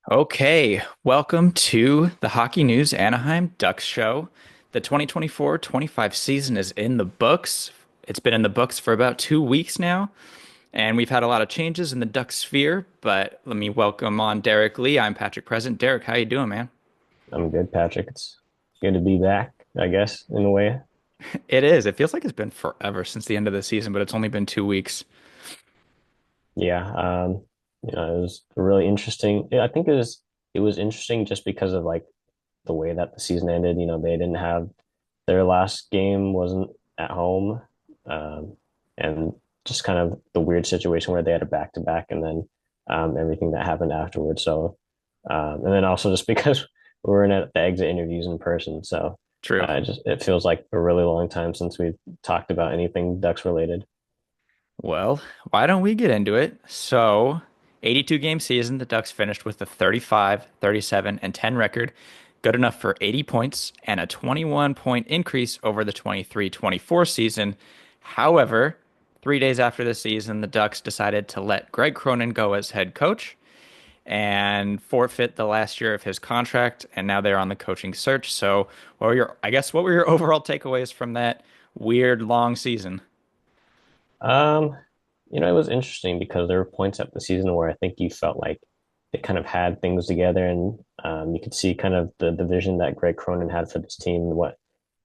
Okay, welcome to the Hockey News Anaheim Ducks show. The 2024-25 season is in the books. It's been in the books for about 2 weeks now, and we've had a lot of changes in the Ducks sphere, but let me welcome on Derek Lee. I'm Patrick Present. Derek, how you doing, man? I'm good, Patrick. It's good to be back, I guess, in a way. It is. It feels like it's been forever since the end of the season, but it's only been 2 weeks. Yeah, it was really interesting. I think it was interesting just because of like the way that the season ended. They didn't have their last game wasn't at home, and just kind of the weird situation where they had a back to back, and then everything that happened afterwards. So, and then also just because we were in at the exit interviews in person, so True. it feels like a really long time since we've talked about anything Ducks related. Well, why don't we get into it? So, 82 game season, the Ducks finished with a 35, 37, and 10 record, good enough for 80 points and a 21-point increase over the 23-24 season. However, 3 days after the season, the Ducks decided to let Greg Cronin go as head coach and forfeit the last year of his contract, and now they're on the coaching search. So, what were your overall takeaways from that weird long season? Um, it was interesting because there were points up the season where I think you felt like they kind of had things together, and you could see kind of the vision that Greg Cronin had for this team and what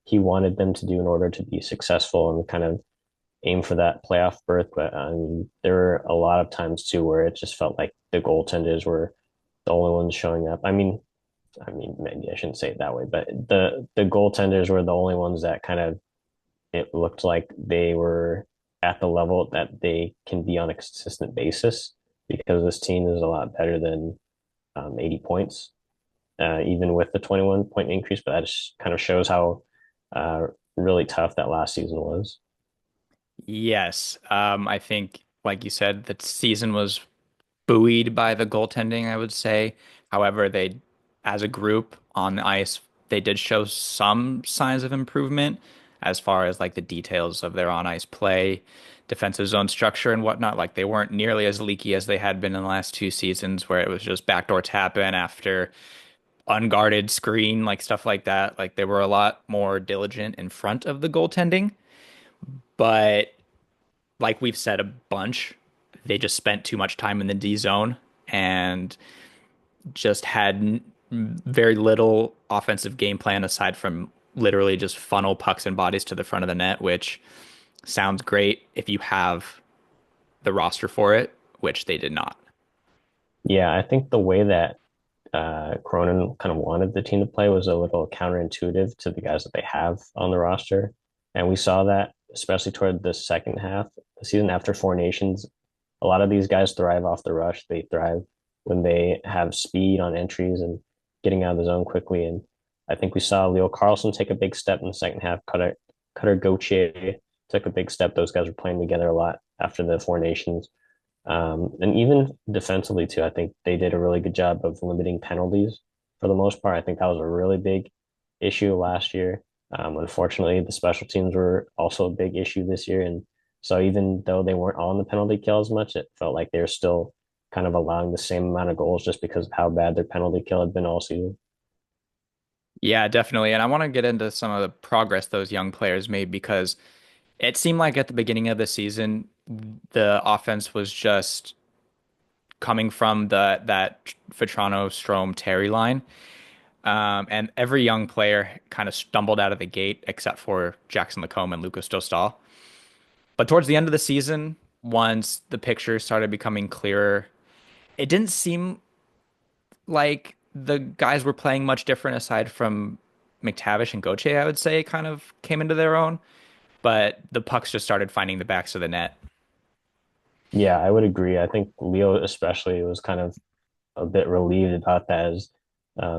he wanted them to do in order to be successful and kind of aim for that playoff berth. But there were a lot of times too where it just felt like the goaltenders were the only ones showing up. I mean, maybe I shouldn't say it that way, but the goaltenders were the only ones that kind of it looked like they were at the level that they can be on a consistent basis because this team is a lot better than 80 points, even with the 21-point increase. But that just kind of shows how really tough that last season was. Yes, I think, like you said, the season was buoyed by the goaltending, I would say. However, as a group on the ice, they did show some signs of improvement as far as like the details of their on ice play, defensive zone structure, and whatnot. Like they weren't nearly as leaky as they had been in the last 2 seasons, where it was just backdoor tap in after unguarded screen, like stuff like that. Like they were a lot more diligent in front of the goaltending, but like we've said a bunch, they just spent too much time in the D zone and just had very little offensive game plan aside from literally just funnel pucks and bodies to the front of the net, which sounds great if you have the roster for it, which they did not. Yeah, I think the way that Cronin kind of wanted the team to play was a little counterintuitive to the guys that they have on the roster. And we saw that, especially toward the second half, the season after Four Nations. A lot of these guys thrive off the rush. They thrive when they have speed on entries and getting out of the zone quickly. And I think we saw Leo Carlson take a big step in the second half. Cutter Gauthier took a big step. Those guys were playing together a lot after the Four Nations. And even defensively too, I think they did a really good job of limiting penalties for the most part. I think that was a really big issue last year. Unfortunately, the special teams were also a big issue this year, and so even though they weren't on the penalty kill as much, it felt like they were still kind of allowing the same amount of goals just because of how bad their penalty kill had been all season. Yeah, definitely. And I want to get into some of the progress those young players made because it seemed like at the beginning of the season, the offense was just coming from that Vetrano Strom Terry line. And every young player kind of stumbled out of the gate except for Jackson Lacombe and Lucas Dostal. But towards the end of the season, once the picture started becoming clearer, it didn't seem like the guys were playing much different aside from McTavish and Gauthier, I would say, kind of came into their own. But the pucks just started finding the backs of the net. Yeah, I would agree. I think Leo especially was kind of a bit relieved about that as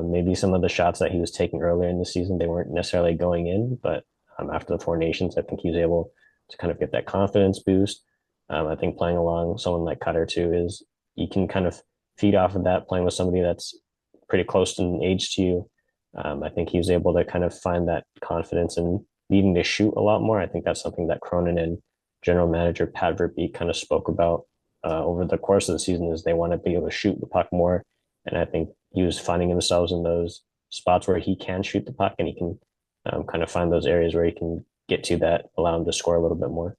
maybe some of the shots that he was taking earlier in the season, they weren't necessarily going in, but after the Four Nations, I think he was able to kind of get that confidence boost. I think playing along someone like Cutter too is you can kind of feed off of that playing with somebody that's pretty close in age to you. I think he was able to kind of find that confidence and needing to shoot a lot more. I think that's something that Cronin and general manager Pat Verbeek kind of spoke about over the course of the season is they want to be able to shoot the puck more And I think he was finding himself in those spots where he can shoot the puck and he can kind of find those areas where he can get to that allow him to score a little bit more.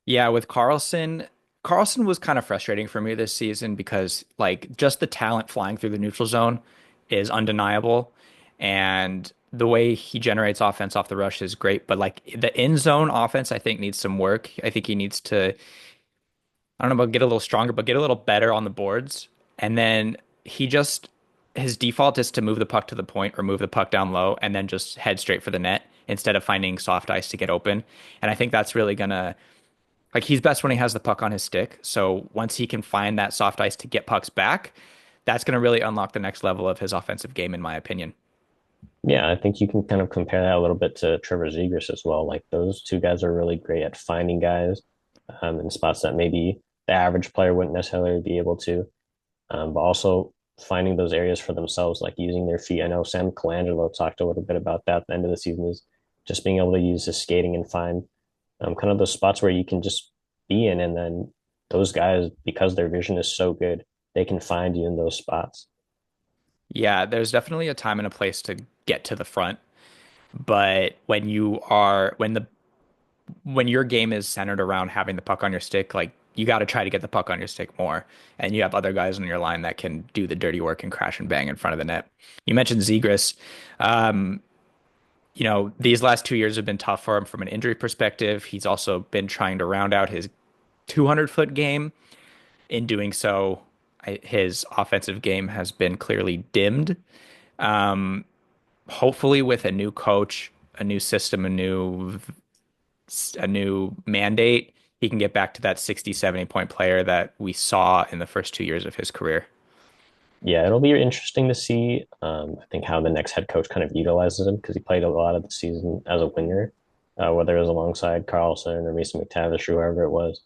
Yeah, with Carlson, Carlson was kind of frustrating for me this season because like just the talent flying through the neutral zone is undeniable. And the way he generates offense off the rush is great, but like the in zone offense, I think needs some work. I think he needs to, I don't know about get a little stronger, but get a little better on the boards. And then he just, his default is to move the puck to the point or move the puck down low and then just head straight for the net instead of finding soft ice to get open. And I think that's really gonna like he's best when he has the puck on his stick. So once he can find that soft ice to get pucks back, that's going to really unlock the next level of his offensive game, in my opinion. Yeah, I think you can kind of compare that a little bit to Trevor Zegris as well. Like those two guys are really great at finding guys in spots that maybe the average player wouldn't necessarily be able to, but also finding those areas for themselves, like using their feet. I know Sam Colangelo talked a little bit about that at the end of the season is just being able to use his skating and find kind of those spots where you can just be in. And then those guys, because their vision is so good, they can find you in those spots. Yeah, there's definitely a time and a place to get to the front, but when your game is centered around having the puck on your stick, like you got to try to get the puck on your stick more, and you have other guys on your line that can do the dirty work and crash and bang in front of the net. You mentioned Zegras. Um, these last 2 years have been tough for him from an injury perspective. He's also been trying to round out his 200-foot game. In doing so, his offensive game has been clearly dimmed. Um, Hopefully, with a new coach, a new system, a new mandate, he can get back to that 60, 70 point player that we saw in the first 2 years of his career. Yeah, it'll be interesting to see. I think how the next head coach kind of utilizes him because he played a lot of the season as a winger, whether it was alongside Carlson or Mason McTavish or whoever it was.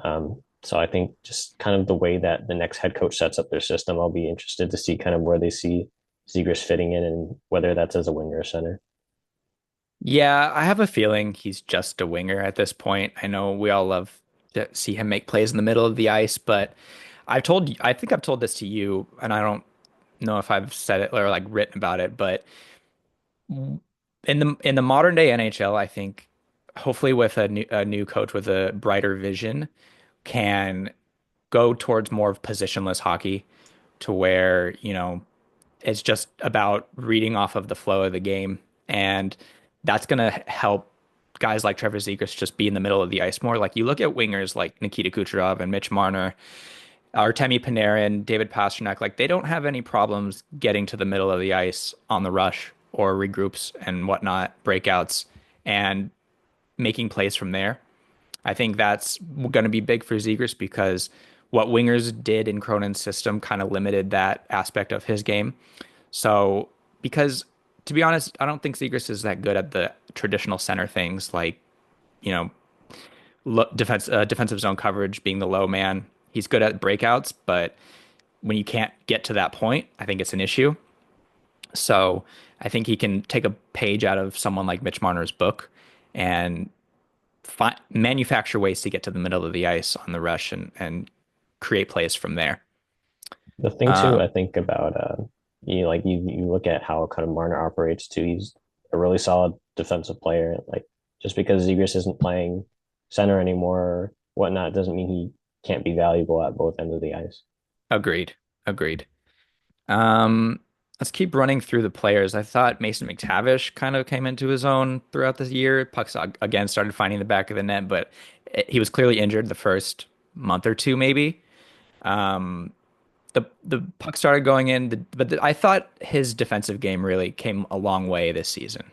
So I think just kind of the way that the next head coach sets up their system, I'll be interested to see kind of where they see Zegers fitting in and whether that's as a winger or center. Yeah, I have a feeling he's just a winger at this point. I know we all love to see him make plays in the middle of the ice, but I think I've told this to you, and I don't know if I've said it or like written about it, but in the modern day NHL, I think hopefully with a new coach with a brighter vision can go towards more of positionless hockey to where, it's just about reading off of the flow of the game. And that's going to help guys like Trevor Zegras just be in the middle of the ice more. Like you look at wingers like Nikita Kucherov and Mitch Marner, Artemi Panarin, David Pastrnak, like they don't have any problems getting to the middle of the ice on the rush or regroups and whatnot, breakouts, and making plays from there. I think that's going to be big for Zegras because what wingers did in Cronin's system kind of limited that aspect of his game. So, because to be honest, I don't think Zegras is that good at the traditional center things like, you know, defensive zone coverage, being the low man. He's good at breakouts, but when you can't get to that point, I think it's an issue. So, I think he can take a page out of someone like Mitch Marner's book and manufacture ways to get to the middle of the ice on the rush and create plays from there. The thing too, Um, I think about you look at how kind of Marner operates too. He's a really solid defensive player. Like just because Zegras isn't playing center anymore or whatnot doesn't mean he can't be valuable at both ends of the ice. Agreed. Agreed. Um, let's keep running through the players. I thought Mason McTavish kind of came into his own throughout the year. Pucks again started finding the back of the net, but he was clearly injured the first month or two, maybe. Um, the puck started going in, I thought his defensive game really came a long way this season.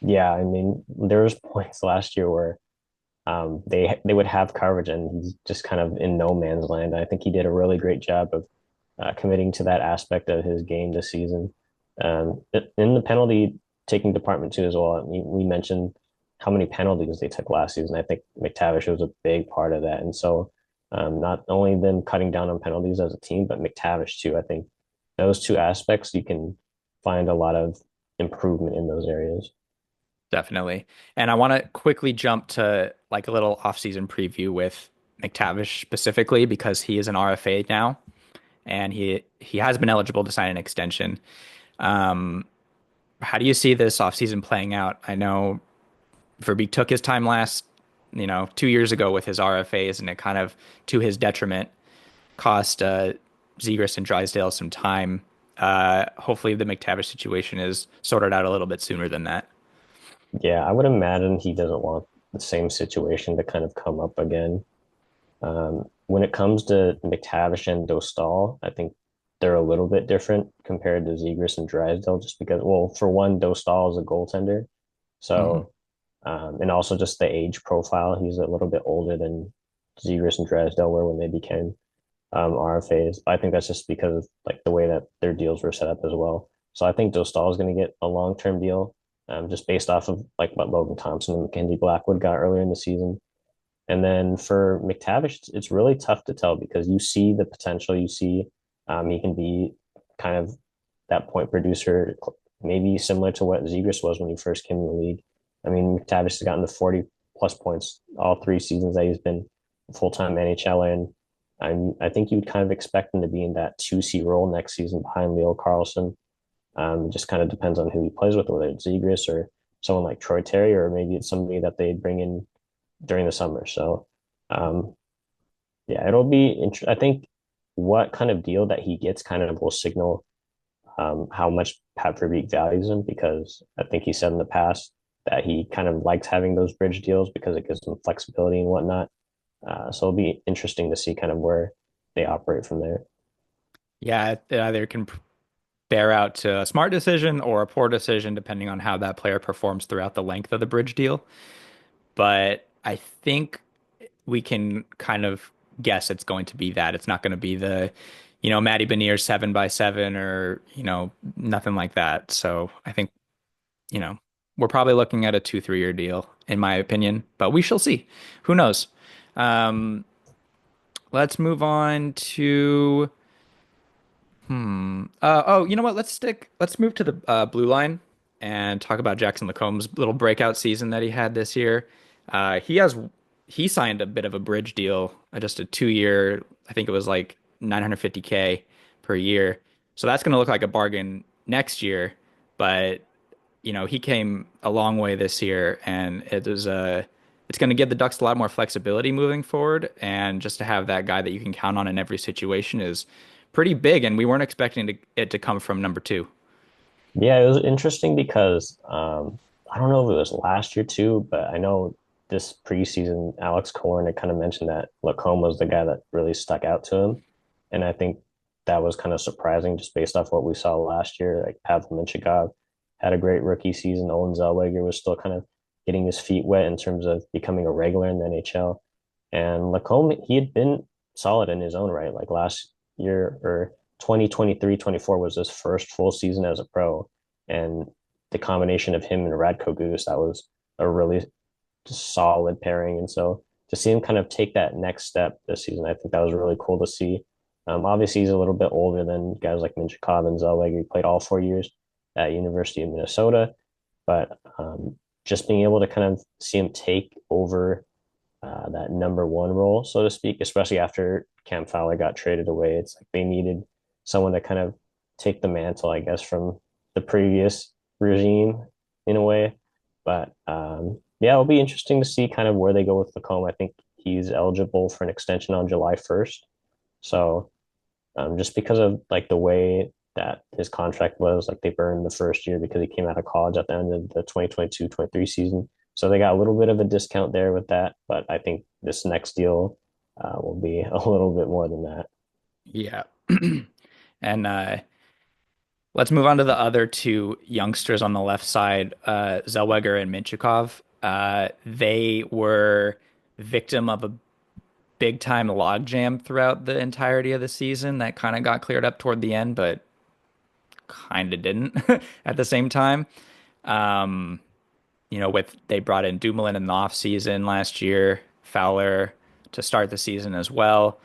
Yeah, I mean, there was points last year where they would have coverage and he's just kind of in no man's land. I think he did a really great job of committing to that aspect of his game this season. In the penalty taking department too as well. I mean, we mentioned how many penalties they took last season. I think McTavish was a big part of that, and so not only them cutting down on penalties as a team, but McTavish too. I think those two aspects you can find a lot of improvement in those areas. Definitely. And I want to quickly jump to like a little offseason preview with McTavish specifically because he is an RFA now. and he has been eligible to sign an extension. Um, how do you see this offseason playing out? I know Verbeek took his time last, 2 years ago with his RFAs, and it kind of, to his detriment, cost Zegris and Drysdale some time. Hopefully, the McTavish situation is sorted out a little bit sooner than that. Yeah, I would imagine he doesn't want the same situation to kind of come up again. When it comes to McTavish and Dostal, I think they're a little bit different compared to Zegras and Drysdale, just because, well, for one, Dostal is a goaltender. Hmm. So, and also just the age profile, he's a little bit older than Zegras and Drysdale were when they became RFAs. I think that's just because of like the way that their deals were set up as well. So I think Dostal is going to get a long-term deal, just based off of like what Logan Thompson and Mackenzie Blackwood got earlier in the season. And then for McTavish, it's really tough to tell because you see the potential. You see he can be kind of that point producer, maybe similar to what Zegras was when he first came in the league. I mean, McTavish has gotten to 40 plus points all 3 seasons that he's been full time NHL. And I think you would kind of expect him to be in that 2C role next season behind Leo Carlson. It just kind of depends on who he plays with, whether it's Zegras or someone like Troy Terry, or maybe it's somebody that they bring in during the summer. So, um, yeah, it'll be interesting. I think what kind of deal that he gets kind of will signal how much Pat Verbeek values him, because I think he said in the past that he kind of likes having those bridge deals because it gives him flexibility and whatnot. So it'll be interesting to see kind of where they operate from there. Yeah, it either can bear out to a smart decision or a poor decision, depending on how that player performs throughout the length of the bridge deal. But I think we can kind of guess it's going to be that. It's not going to be the, Matty Beniers 7x7 or, nothing like that. So I think, you know, we're probably looking at a 2, 3 year deal, in my opinion, but we shall see. Who knows? Um, let's move on to oh, you know what? Let's move to the blue line and talk about Jackson Lacomb's little breakout season that he had this year. He signed a bit of a bridge deal, just a 2 year, I think it was like 950K per year. So that's going to look like a bargain next year, but he came a long way this year, and it's going to give the Ducks a lot more flexibility moving forward, and just to have that guy that you can count on in every situation is pretty big, and we weren't expecting it to come from number two. Yeah, it was interesting because I don't know if it was last year too, but I know this preseason, Alex Korn had kind of mentioned that Lacombe was the guy that really stuck out to him. And I think that was kind of surprising just based off what we saw last year. Like Pavel Minchikov had a great rookie season. Owen Zellweger was still kind of getting his feet wet in terms of becoming a regular in the NHL. And Lacombe, he had been solid in his own right. Like last year or 2023-24 was his first full season as a pro. And the combination of him and Radko Gudas, that was a really solid pairing. And so to see him kind of take that next step this season, I think that was really cool to see. Obviously, he's a little bit older than guys like Minchikov and Zellweger. He played all 4 years at University of Minnesota, but just being able to kind of see him take over that number one role, so to speak, especially after Cam Fowler got traded away. It's like they needed someone to kind of take the mantle, I guess, from the previous regime in a way. But yeah, it'll be interesting to see kind of where they go with Lacombe. I think he's eligible for an extension on July 1st. So just because of like the way that his contract was, like they burned the first year because he came out of college at the end of the 2022-23 season. So they got a little bit of a discount there with that, but I think this next deal will be a little bit more than that. Yeah. And let's move on to the other two youngsters on the left side, Zellweger and Minchikov. They were victim of a big time logjam throughout the entirety of the season that kind of got cleared up toward the end, but kind of didn't at the same time. Um, with they brought in Dumoulin in the offseason last year, Fowler to start the season as well.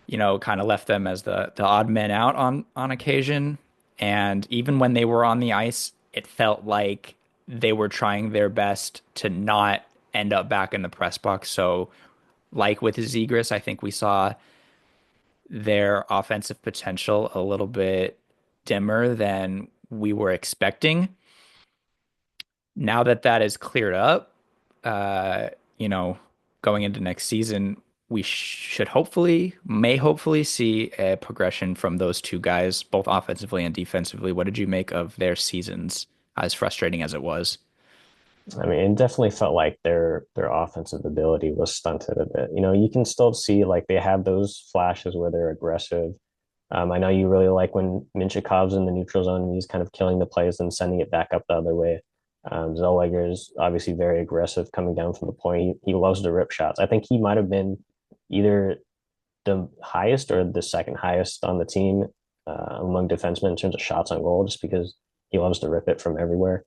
Kind of left them as the odd men out on occasion. And even when they were on the ice, it felt like they were trying their best to not end up back in the press box. So, like with Zegris, I think we saw their offensive potential a little bit dimmer than we were expecting. Now that that is cleared up, uh, you know, going into next season, we should may hopefully see a progression from those two guys, both offensively and defensively. What did you make of their seasons, as frustrating as it was? I mean, it definitely felt like their offensive ability was stunted a bit. You know, you can still see like they have those flashes where they're aggressive. I know you really like when Minchikov's in the neutral zone and he's kind of killing the plays and sending it back up the other way. Zellweger is obviously very aggressive coming down from the point. He loves to rip shots. I think he might have been either the highest or the second highest on the team among defensemen in terms of shots on goal, just because he loves to rip it from everywhere.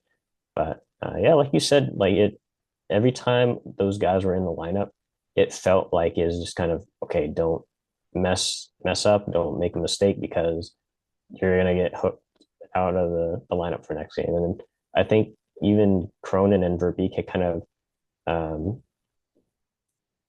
But yeah, like you said, like it every time those guys were in the lineup, it felt like it's just kind of okay, don't mess up, don't make a mistake because you're gonna get hooked out of the lineup for next game. And then I think even Cronin and Verbeek had kind of um,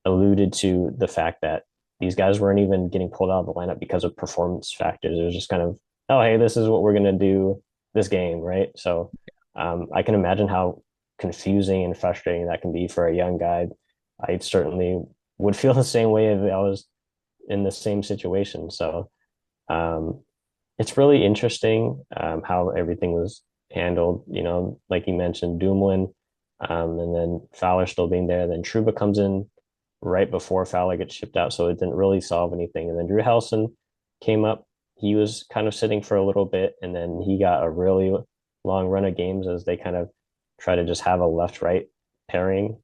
alluded to the fact that these guys weren't even getting pulled out of the lineup because of performance factors. It was just kind of, oh, hey, this is what we're going to do this game, right? So I can imagine how confusing and frustrating that can be for a young guy. I certainly would feel the same way if I was in the same situation. So um, it's really interesting how everything was handled. You know, like you mentioned, Dumoulin, and then Fowler still being there. Then Trouba comes in right before Fowler gets shipped out, so it didn't really solve anything. And then Drew Helson came up. He was kind of sitting for a little bit, and then he got a really long run of games as they kind of try to just have a left-right pairing.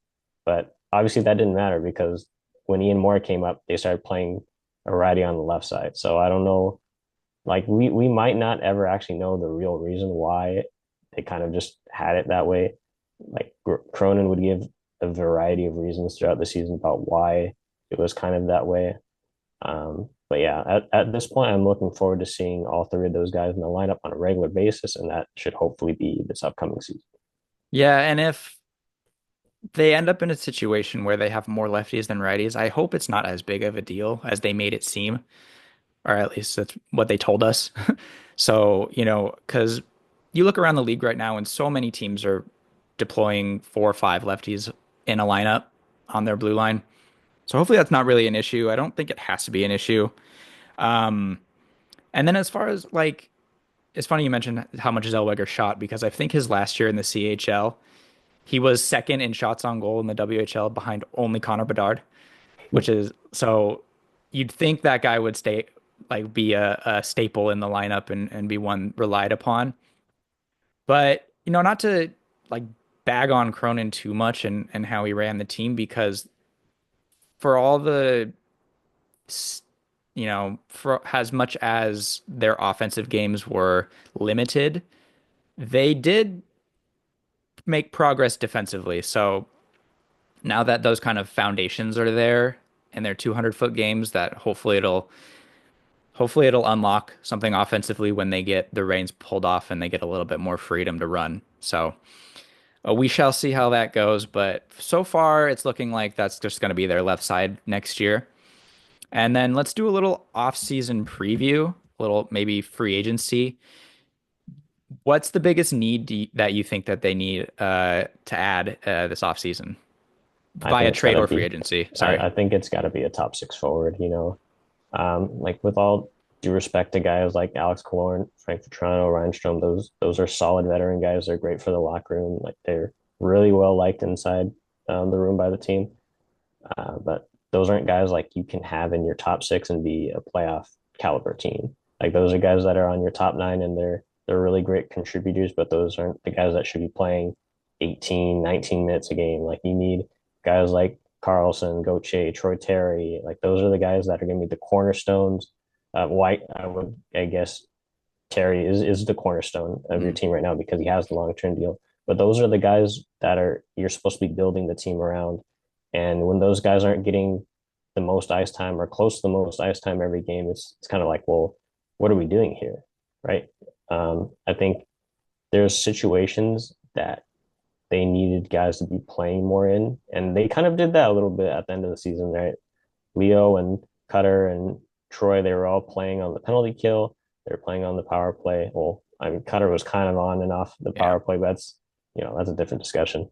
But obviously that didn't matter because when Ian Moore came up, they started playing a righty on the left side. So I don't know, like we might not ever actually know the real reason why they kind of just had it that way. Like Cronin would give a variety of reasons throughout the season about why it was kind of that way. But yeah, at this point, I'm looking forward to seeing all three of those guys in the lineup on a regular basis, and that should hopefully be this upcoming season. Yeah, and if they end up in a situation where they have more lefties than righties, I hope it's not as big of a deal as they made it seem, or at least that's what they told us. So, because you look around the league right now and so many teams are deploying 4 or 5 lefties in a lineup on their blue line. So hopefully that's not really an issue. I don't think it has to be an issue. Um, and then as far as like, it's funny you mentioned how much Zellweger shot because I think his last year in the CHL, he was second in shots on goal in the WHL behind only Connor Bedard, which is so you'd think that guy would stay like be a staple in the lineup and be one relied upon. But, not to like bag on Cronin too much and how he ran the team because for all the for as much as their offensive games were limited, they did make progress defensively. So now that those kind of foundations are there and they're 200-foot games, that hopefully it'll unlock something offensively when they get the reins pulled off and they get a little bit more freedom to run. So we shall see how that goes, but so far it's looking like that's just going to be their left side next year. And then let's do a little off-season preview, a little maybe free agency. What's the biggest need that you think that they need to add this offseason I think via it's got trade to or free be, agency? Sorry. I think it's got to be a top six forward. You know, like with all due respect to guys like Alex Killorn, Frank Vetrano, Ryan Strome, those are solid veteran guys. They're great for the locker room. Like they're really well liked inside the room by the team. But those aren't guys like you can have in your top six and be a playoff caliber team. Like those are guys that are on your top nine and they're really great contributors, but those aren't the guys that should be playing 18, 19 minutes a game. Like you need guys like Carlson, Gauthier, Troy Terry. Like those are the guys that are going to be the cornerstones. White, I guess Terry is the cornerstone of your Mm. team right now because he has the long term deal. But those are the guys that are you're supposed to be building the team around. And when those guys aren't getting the most ice time or close to the most ice time every game, it's kind of like, well, what are we doing here, right? I think there's situations that they needed guys to be playing more in, and they kind of did that a little bit at the end of the season, right? Leo and Cutter and Troy, they were all playing on the penalty kill. They were playing on the power play. Well, I mean, Cutter was kind of on and off the Yeah. power play, but that's a different discussion.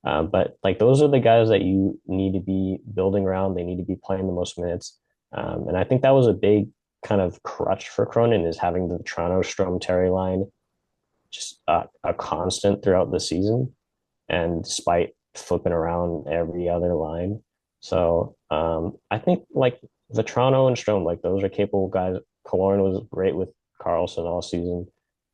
But like those are the guys that you need to be building around. They need to be playing the most minutes. And I think that was a big kind of crutch for Cronin is having the Toronto Strom Terry line just a constant throughout the season, and despite flipping around every other line. So I think like Vetrano and Strom, like those are capable guys. Killorn was great with Carlson all season.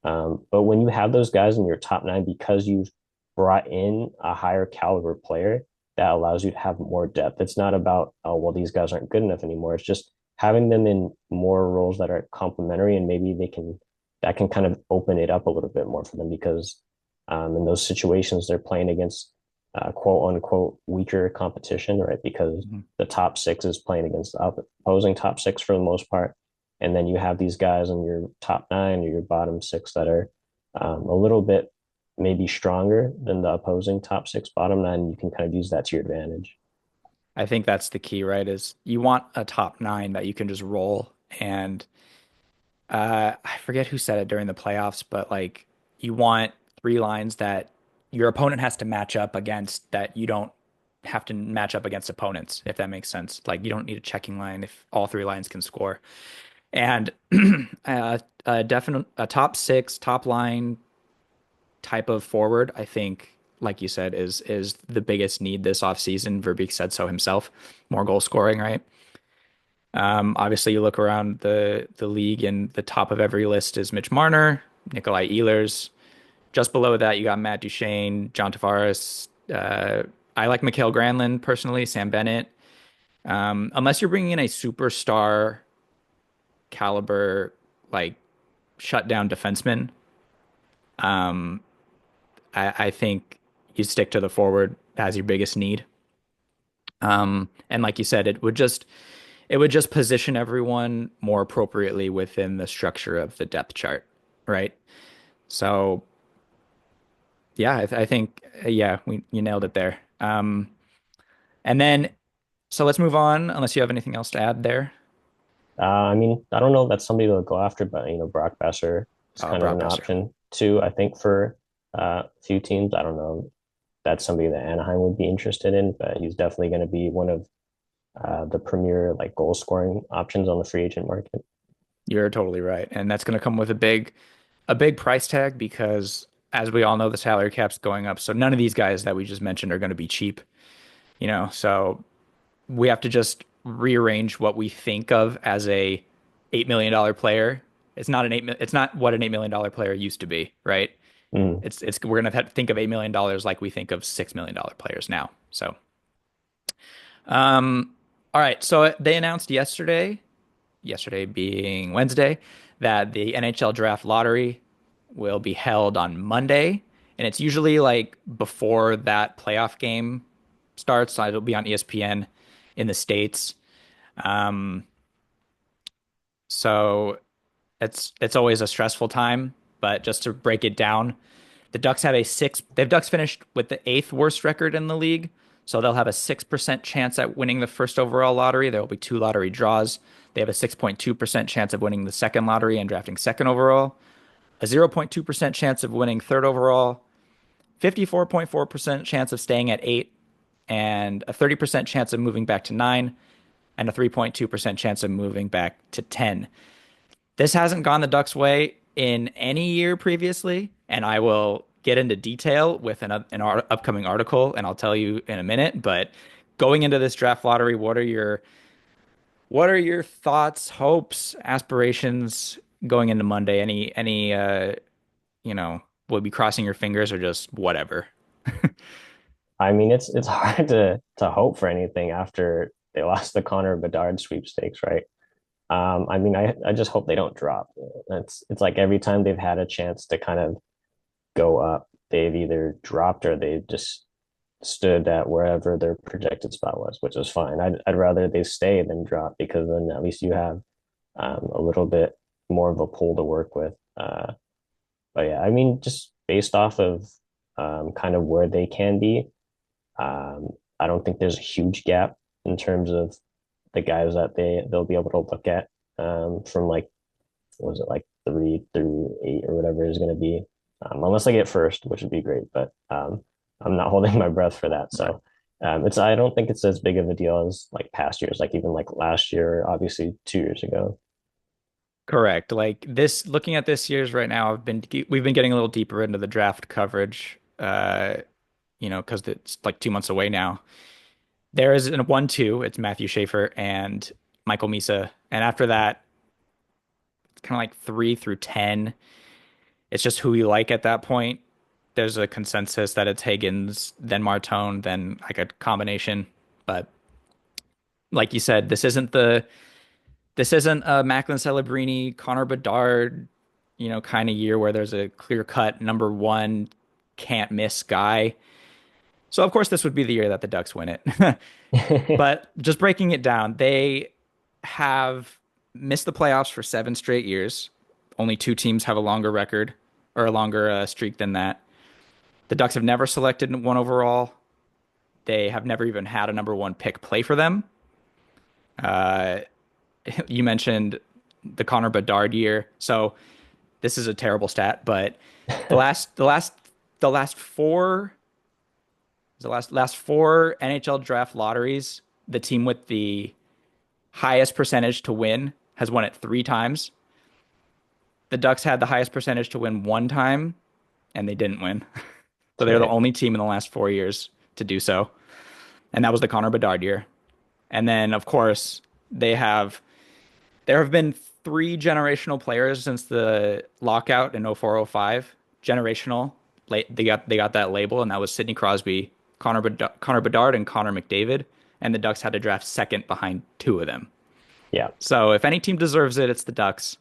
But when you have those guys in your top nine because you've brought in a higher caliber player, that allows you to have more depth. It's not about, oh, well, these guys aren't good enough anymore. It's just having them in more roles that are complementary and maybe that can kind of open it up a little bit more for them because in those situations they're playing against quote unquote weaker competition, right? Because Mhm. the top six is playing against the opposing top six for the most part. And then you have these guys in your top nine or your bottom six that are a little bit maybe stronger than the opposing top six, bottom nine. You can kind of use that to your advantage. I think that's the key, right? Is you want a top nine that you can just roll. And I forget who said it during the playoffs, but like you want three lines that your opponent has to match up against that you don't have to match up against opponents, if that makes sense. Like you don't need a checking line if all three lines can score. And a top six, top line type of forward, I think, like you said, is the biggest need this offseason. Verbeek said so himself. More goal scoring, right? Obviously, you look around the league, and the top of every list is Mitch Marner, Nikolai Ehlers. Just below that, you got Matt Duchene, John Tavares. I like Mikael Granlund personally, Sam Bennett. Unless you're bringing in a superstar caliber, like shutdown defenseman, um, I think you stick to the forward as your biggest need. And like you said, it would just position everyone more appropriately within the structure of the depth chart, right? So yeah, I think yeah, you nailed it there. And then so let's move on, unless you have anything else to add there. I mean, I don't know if that's somebody to go after, but Brock Besser is kind of Brock an Besser. option too. I think for a few teams, I don't know. If that's somebody that Anaheim would be interested in, but he's definitely going to be one of the premier like goal scoring options on the free agent market. You're totally right, and that's going to come with a big price tag because, as we all know, the salary cap's going up. So none of these guys that we just mentioned are going to be cheap, So we have to just rearrange what we think of as a $8 million player. It's not what an $8 million player used to be, right? Mm. We're gonna have to think of $8 million like we think of $6 million players now. So, all right. So they announced yesterday being Wednesday, that the NHL Draft Lottery will be held on Monday, and it's usually like before that playoff game starts. So it'll be on ESPN in the States. Um, so it's always a stressful time, but just to break it down, Ducks finished with the eighth worst record in the league, so they'll have a 6% chance at winning the first overall lottery. There will be two lottery draws. They have a 6.2% chance of winning the second lottery and drafting second overall, a 0.2% chance of winning third overall, 54.4% chance of staying at eight, and a 30% chance of moving back to nine, and a 3.2% chance of moving back to 10. This hasn't gone the Ducks' way in any year previously, and I will get into detail with an upcoming article, and I'll tell you in a minute. But going into this draft lottery, what are your thoughts, hopes, aspirations going into Monday? Any will be crossing your fingers or just whatever? I mean, it's hard to hope for anything after they lost the Connor Bedard sweepstakes, right? I mean, I just hope they don't drop. It's like every time they've had a chance to kind of go up, they've either dropped or they just stood at wherever their projected spot was, which is fine. I'd rather they stay than drop because then at least you have a little bit more of a pool to work with. But yeah, I mean, just based off of kind of where they can be, I don't think there's a huge gap in terms of the guys that they'll be able to look at from like what was it like 3 through 8 or whatever is going to be, unless I get first, which would be great. But I'm not holding my breath for that. Right. So it's I don't think it's as big of a deal as like past years, like even like last year, obviously 2 years ago. Correct. Like this, looking at this year's right now, we've been getting a little deeper into the draft coverage, because it's like 2 months away now. There is a 1-2. It's Matthew Schaefer and Michael Misa, and after that, it's kind of like 3 through 10. It's just who you like at that point. There's a consensus that it's Higgins, then Martone, then like a combination. But like you said, this isn't a Macklin Celebrini, Connor Bedard, kind of year where there's a clear cut number one can't miss guy. So of course this would be the year that the Ducks win it. But just breaking it down, they have missed the playoffs for 7 straight years. Only two teams have a longer record or a longer streak than that. The Ducks have never selected one overall. They have never even had a number one pick play for them. Uh, you mentioned the Connor Bedard year, so this is a terrible stat, but the last the last the last four last four NHL Draft lotteries, the team with the highest percentage to win has won it 3 times. The Ducks had the highest percentage to win 1 time, and they didn't win. So they're the Right. only team in the last 4 years to do so, and that was the Connor Bedard year. And then, of course, there have been 3 generational players since the lockout in 0405. Generational, they got that label, and that was Sidney Crosby, Connor Bedard, and Connor McDavid. And the Ducks had to draft second behind two of them. Yeah. So if any team deserves it, it's the Ducks.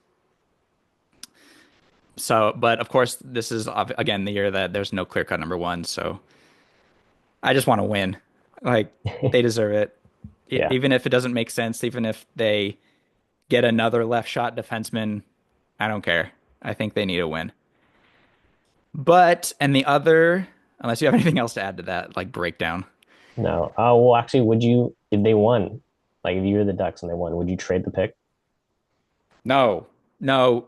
So, but of course, this is again the year that there's no clear cut number one. So I just want to win. Like they deserve it. Yeah. Even if it doesn't make sense, even if they get another left shot defenseman, I don't care. I think they need a win. But, and the other, unless you have anything else to add to that, like breakdown. No. Oh, well, actually, would you, if they won, like if you were the Ducks and they won, would you trade the pick? No, no,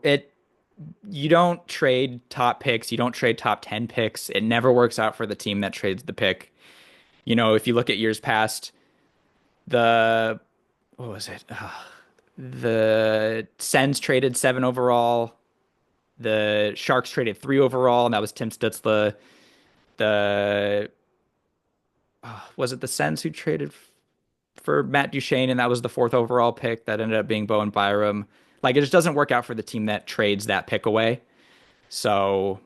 you don't trade top picks. You don't trade top 10 picks. It never works out for the team that trades the pick. If you look at years past, the, what was it? The Sens traded 7 overall. The Sharks traded 3 overall, and that was Tim Stutzla. The was it the Sens who traded for Matt Duchene, and that was the 4th overall pick that ended up being Bowen Byram. Like it just doesn't work out for the team that trades that pick away. So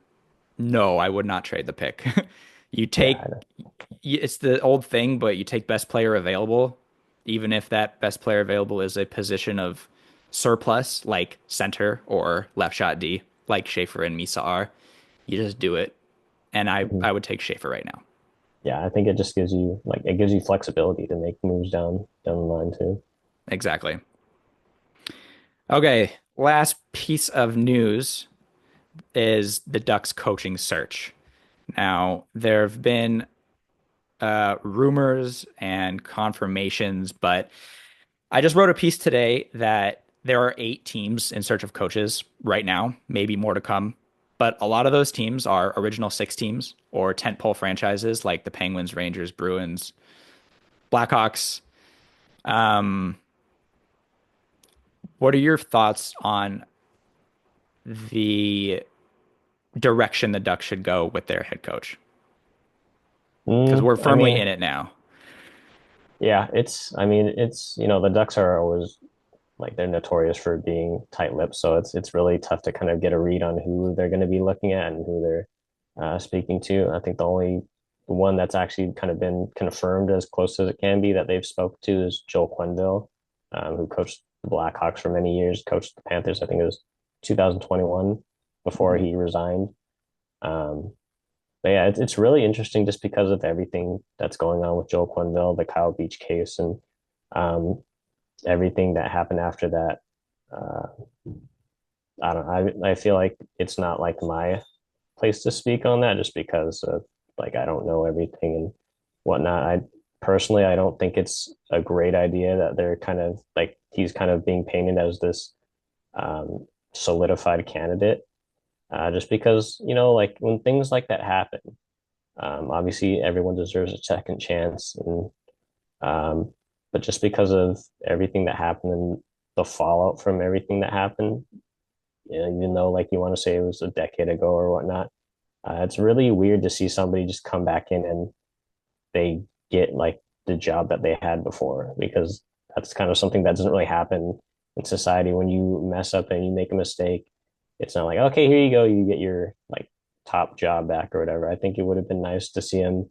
no, I would not trade the pick. You take Yeah. it's the old thing, but you take best player available, even if that best player available is a position of surplus, like center or left shot D, like Schaefer and Misa are. You just do it, and I Mhm. I would take Schaefer right now. Yeah. I think it just gives you like it gives you flexibility to make moves down the line too. Exactly. Okay, last piece of news is the Ducks coaching search. Now, there have been rumors and confirmations, but I just wrote a piece today that there are 8 teams in search of coaches right now, maybe more to come. But a lot of those teams are original 6 teams or tentpole franchises like the Penguins, Rangers, Bruins, Blackhawks. Um, what are your thoughts on the direction the Ducks should go with their head coach? Because we're I firmly mean, in it now. yeah, I mean, the Ducks are always like they're notorious for being tight-lipped, so it's really tough to kind of get a read on who they're going to be looking at and who they're speaking to. I think the only one that's actually kind of been confirmed as close as it can be that they've spoke to is Joel Quenneville, who coached the Blackhawks for many years, coached the Panthers. I think it was 2021 before Mhm. he resigned. Um, but yeah, it's really interesting just because of everything that's going on with Joel Quenneville, the Kyle Beach case, and um, everything that happened after that. Uh, I don't. I feel like it's not like my place to speak on that, just because of like I don't know everything and whatnot. I personally, I don't think it's a great idea that they're kind of like he's kind of being painted as this solidified candidate, just because, like when things like that happen, obviously everyone deserves a second chance, and um, but just because of everything that happened and the fallout from everything that happened, even though like you want to say it was a decade ago or whatnot, it's really weird to see somebody just come back in and they get like the job that they had before, because that's kind of something that doesn't really happen in society. When you mess up and you make a mistake, it's not like, okay, here you go, you get your like top job back or whatever. I think it would have been nice to see him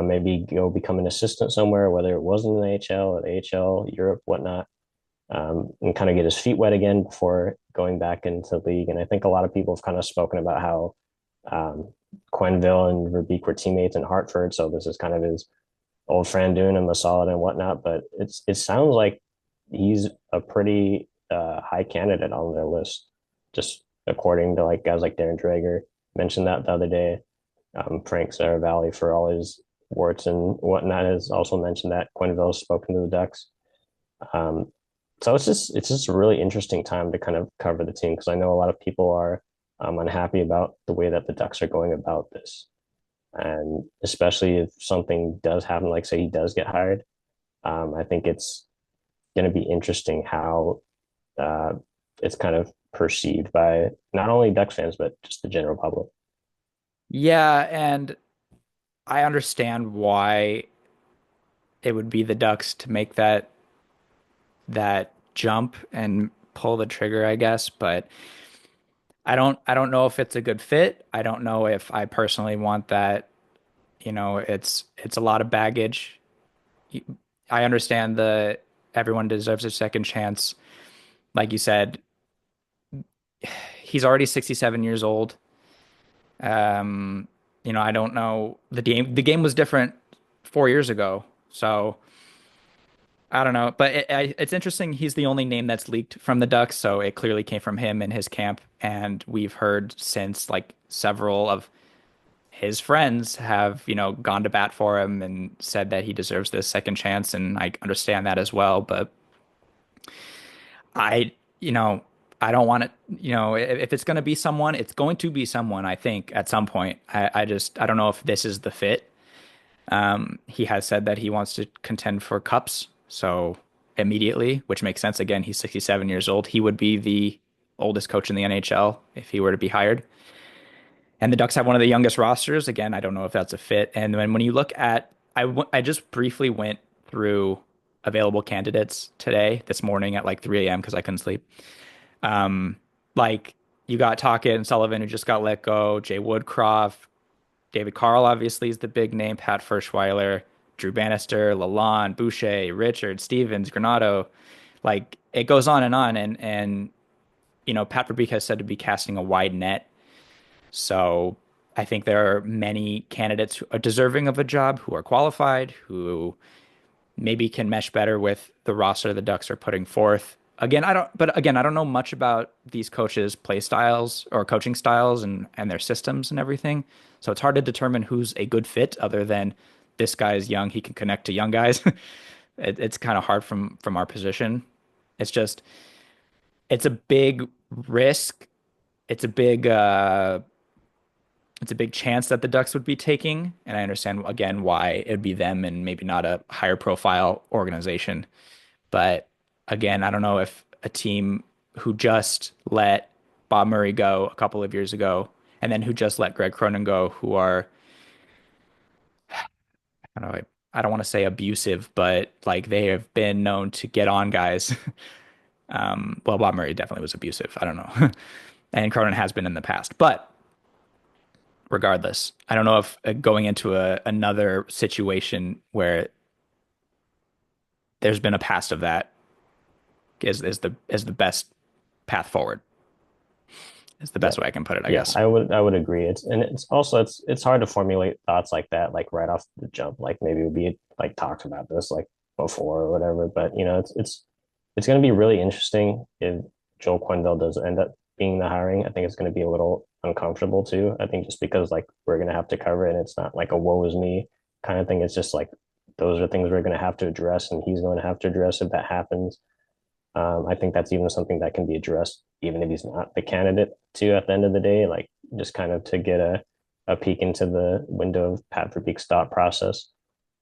maybe go become an assistant somewhere, whether it was in the AHL or the AHL, Europe, whatnot, and kind of get his feet wet again before going back into the league. And I think a lot of people have kind of spoken about how um, Quenneville and Verbeek were teammates in Hartford, so this is kind of his old friend doing him a solid and whatnot. But it sounds like he's a pretty high candidate on their list, just according to like guys like Darren Dreger mentioned that the other day. Frank Saravalli, for all his warts and whatnot, has also mentioned that Quenneville has spoken to the Ducks. Um, so it's just a really interesting time to kind of cover the team, because I know a lot of people are unhappy about the way that the Ducks are going about this, and especially if something does happen, like say he does get hired, I think it's going to be interesting how uh, it's kind of perceived by not only Ducks fans but just the general public. Yeah, and I understand why it would be the Ducks to make that jump and pull the trigger, I guess, but I don't know if it's a good fit. I don't know if I personally want that. It's a lot of baggage. I understand the everyone deserves a second chance. Like you said, he's already 67 years old. Um, I don't know the game was different 4 years ago. So I don't know, but it's interesting. He's the only name that's leaked from the Ducks, so it clearly came from him and his camp. And we've heard since like several of his friends have, gone to bat for him and said that he deserves this second chance, and I understand that as well. But I, you know, I don't want it. If it's going to be someone, it's going to be someone. I think at some point. I don't know if this is the fit. He has said that he wants to contend for cups, so immediately, which makes sense. Again, he's 67 years old. He would be the oldest coach in the NHL if he were to be hired. And the Ducks have one of the youngest rosters. Again, I don't know if that's a fit. And when you look at, I just briefly went through available candidates this morning at like 3 a.m. because I couldn't sleep. Um, like you got Tocchet and Sullivan who just got let go, Jay Woodcroft, David Carl obviously is the big name, Pat Ferschweiler, Drew Bannister, Lalonde, Boucher, Richard, Stevens, Granado. Like it goes on and on. And Pat Verbeek has said to be casting a wide net. So I think there are many candidates who are deserving of a job, who are qualified, who maybe can mesh better with the roster the Ducks are putting forth. Again, I don't know much about these coaches' play styles or coaching styles and their systems and everything. So it's hard to determine who's a good fit other than this guy is young, he can connect to young guys. It's kind of hard from our position. It's just it's a big risk. It's a big it's a big chance that the Ducks would be taking, and I understand again why it'd be them and maybe not a higher profile organization. But again, I don't know if a team who just let Bob Murray go a couple of years ago, and then who just let Greg Cronin go, who are, I don't know, I don't want to say abusive, but like they have been known to get on guys. Well, Bob Murray definitely was abusive. I don't know. And Cronin has been in the past. But regardless, I don't know if going into another situation where there's been a past of that is the best path forward. Is the Yeah. best way I can put it, I Yeah, guess. I would agree. It's hard to formulate thoughts like that, like right off the jump. Like maybe we like talked about this like before or whatever. But it's going to be really interesting if Joel Quenneville does end up being the hiring. I think it's going to be a little uncomfortable too. I think just because like we're going to have to cover it, and it's not like a woe is me kind of thing. It's just like those are things we're going to have to address, and he's going to have to address if that happens. I think that's even something that can be addressed, even if he's not the candidate to at the end of the day, like just kind of to get a peek into the window of Pat Verbeek's thought process.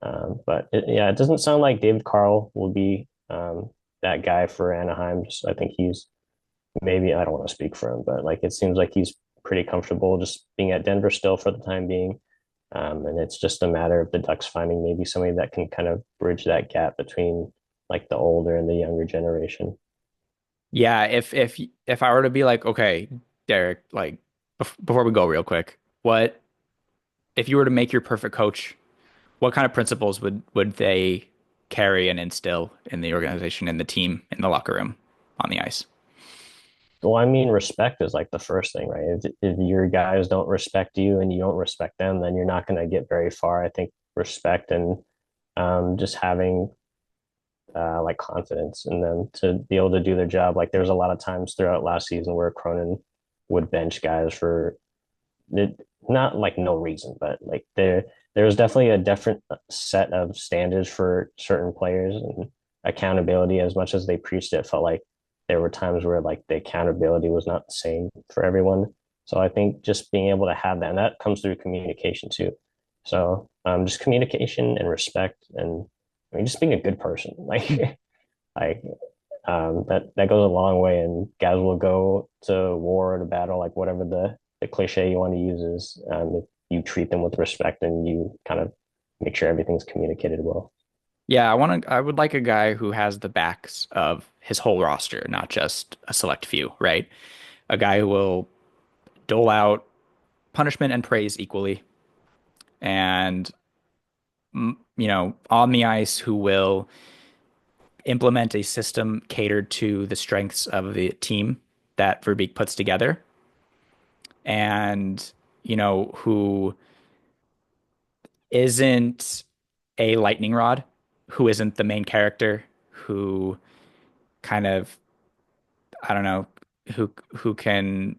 Yeah, it doesn't sound like David Carl will be that guy for Anaheim. Just, I think he's maybe, I don't want to speak for him, but like it seems like he's pretty comfortable just being at Denver still for the time being. And it's just a matter of the Ducks finding maybe somebody that can kind of bridge that gap between like the older and the younger generation. Yeah, if I were to be like, okay, Derek, like before we go real quick, what if you were to make your perfect coach, what kind of principles would they carry and instill in the organization, in the team, in the locker room, on the ice? Well, I mean, respect is like the first thing, right? If your guys don't respect you and you don't respect them, then you're not going to get very far. I think respect and just having like confidence in them to be able to do their job. Like there's a lot of times throughout last season where Cronin would bench guys for it, not like no reason, but like there was definitely a different set of standards for certain players and accountability. As much as they preached it, felt like there were times where like the accountability was not the same for everyone. So I think just being able to have that, and that comes through communication too. So just communication and respect, and I mean just being a good person, like that goes a long way, and guys will go to war or to battle, like whatever the cliche you want to use is. If you treat them with respect and you kind of make sure everything's communicated well. Yeah, I would like a guy who has the backs of his whole roster, not just a select few, right? A guy who will dole out punishment and praise equally, and on the ice, who will implement a system catered to the strengths of the team that Verbeek puts together, and who isn't a lightning rod, who isn't the main character, who kind of, I don't know, who can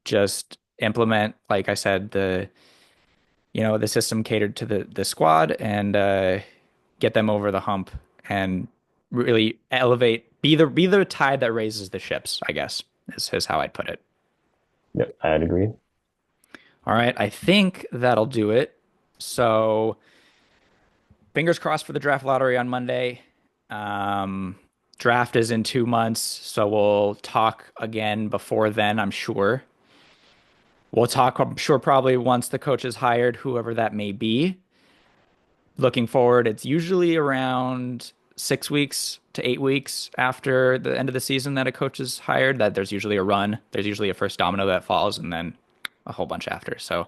just implement, like I said, the system catered to the squad, and get them over the hump and really elevate, be the tide that raises the ships, I guess, is how I'd put it. Yep, I'd agree. All right, I think that'll do it. So fingers crossed for the draft lottery on Monday. Um, Draft is in 2 months, so we'll talk again before then, I'm sure. We'll talk, I'm sure, probably once the coach is hired, whoever that may be. Looking forward, it's usually around 6 weeks to 8 weeks after the end of the season that a coach is hired, that there's usually a run. There's usually a first domino that falls and then a whole bunch after. So,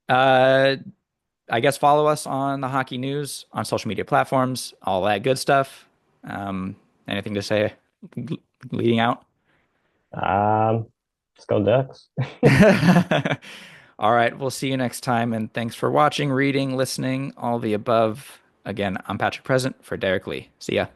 uh, I guess follow us on the hockey news on social media platforms, all that good stuff. Anything to say leading out? Um, let's go Ducks. All right, we'll see you next time. And thanks for watching, reading, listening, all the above. Again, I'm Patrick Present for Derek Lee. See ya.